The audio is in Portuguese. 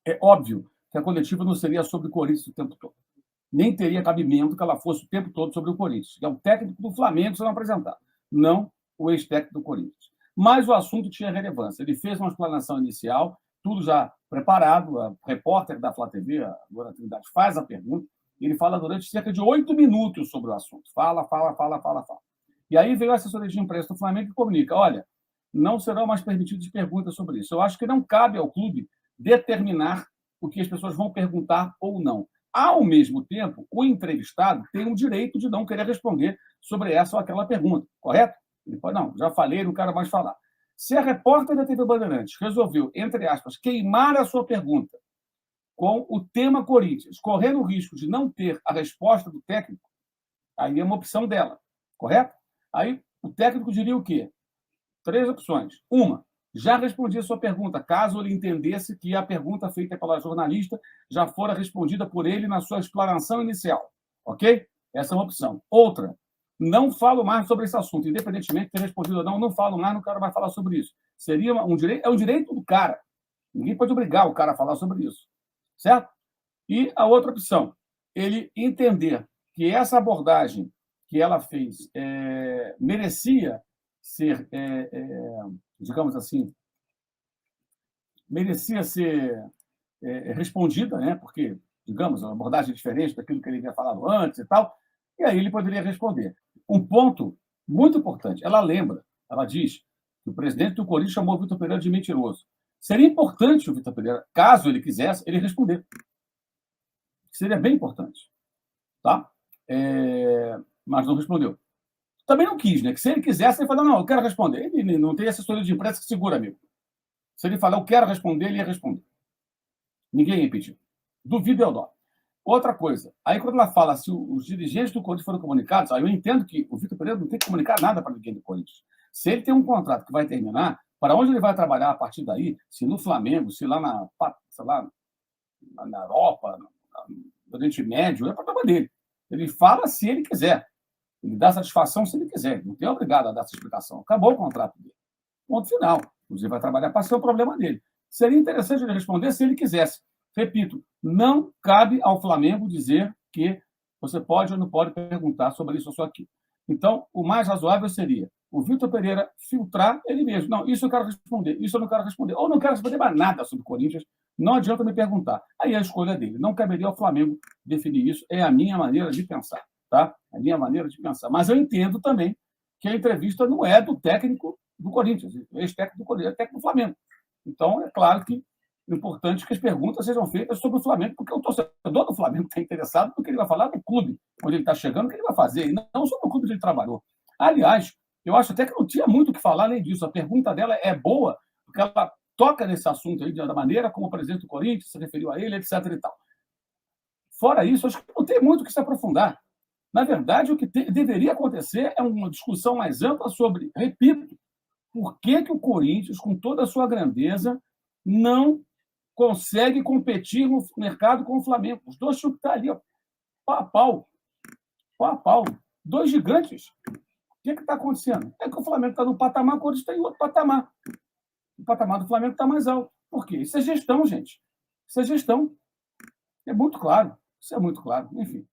É óbvio que a coletiva não seria sobre o Corinthians o tempo todo. Nem teria cabimento que ela fosse o tempo todo sobre o Corinthians, que é o técnico do Flamengo sendo apresentado, não o ex-técnico do Corinthians. Mas o assunto tinha relevância. Ele fez uma explanação inicial, tudo já preparado, a repórter da Flá TV, a Dona Trindade, faz a pergunta, e ele fala durante cerca de 8 minutos sobre o assunto. Fala. E aí veio a assessoria de imprensa do Flamengo e comunica: olha, não serão mais permitidas perguntas sobre isso. Eu acho que não cabe ao clube determinar o que as pessoas vão perguntar ou não. Ao mesmo tempo, o entrevistado tem o direito de não querer responder sobre essa ou aquela pergunta, correto? Ele pode, não, já falei, não quero mais falar. Se a repórter da TV Bandeirantes resolveu, entre aspas, queimar a sua pergunta com o tema Corinthians, correndo o risco de não ter a resposta do técnico, aí é uma opção dela, correto? Aí o técnico diria o quê? 3 opções. Uma, já respondi a sua pergunta, caso ele entendesse que a pergunta feita pela jornalista já fora respondida por ele na sua explanação inicial. Ok? Essa é uma opção. Outra, não falo mais sobre esse assunto, independentemente de ter respondido ou não, não falo mais, não quero mais falar sobre isso. Seria um direito, é um direito do cara. Ninguém pode obrigar o cara a falar sobre isso. Certo? E a outra opção, ele entender que essa abordagem que ela fez merecia ser, digamos assim, merecia ser respondida, né? Porque, digamos, uma abordagem diferente daquilo que ele havia falado antes e tal, e aí ele poderia responder. Um ponto muito importante, ela lembra, ela diz que o presidente do Corinthians chamou o Vitor Pereira de mentiroso. Seria importante o Vitor Pereira, caso ele quisesse, ele responder. Seria bem importante. Tá? Mas não respondeu. Também não quis, né? Que se ele quisesse, ele falou, não, eu quero responder. Ele não tem assessoria de imprensa que segura, amigo. Se ele falar, eu quero responder, ele ia responder. Ninguém ia impedir. Duvido eu não. Outra coisa, aí quando ela fala se os dirigentes do Corinthians foram comunicados, aí eu entendo que o Vitor Pereira não tem que comunicar nada para ninguém do Corinthians. Se ele tem um contrato que vai terminar, para onde ele vai trabalhar a partir daí, se no Flamengo, se lá sei lá, na Europa, no Oriente Médio, é problema dele. Ele fala se ele quiser. Ele dá satisfação se ele quiser. Não tem obrigado a dar essa explicação. Acabou o contrato dele. Ponto final. Inclusive, vai trabalhar para ser o problema dele. Seria interessante ele responder se ele quisesse. Repito, não cabe ao Flamengo dizer que você pode ou não pode perguntar sobre isso ou sobre aquilo. Então, o mais razoável seria o Vitor Pereira filtrar ele mesmo. Não, isso eu quero responder, isso eu não quero responder. Ou não quero responder mais nada sobre o Corinthians, não adianta me perguntar. Aí a escolha dele. Não caberia ao Flamengo definir isso. É a minha maneira de pensar. Tá? É a minha maneira de pensar. Mas eu entendo também que a entrevista não é do técnico do Corinthians, ex-técnico do Corinthians, é técnico do Flamengo. Então, é claro que é importante que as perguntas sejam feitas sobre o Flamengo, porque o torcedor do Flamengo está interessado no que ele vai falar do clube, onde ele está chegando, o que ele vai fazer, e não sobre o clube onde ele trabalhou. Aliás, eu acho até que não tinha muito o que falar além disso. A pergunta dela é boa, porque ela toca nesse assunto aí, da maneira como o presidente do Corinthians se referiu a ele, etc. e tal. Fora isso, acho que não tem muito o que se aprofundar. Na verdade, o que deveria acontecer é uma discussão mais ampla sobre, repito, por que o Corinthians, com toda a sua grandeza, não consegue competir no mercado com o Flamengo. Os dois tinham que estar ali, ó, pau a pau. Pau a pau. Dois gigantes. O que está acontecendo? É que o Flamengo está num patamar, o Corinthians está em outro patamar. O patamar do Flamengo está mais alto. Por quê? Isso é gestão, gente. Isso é gestão. É muito claro. Isso é muito claro. Enfim.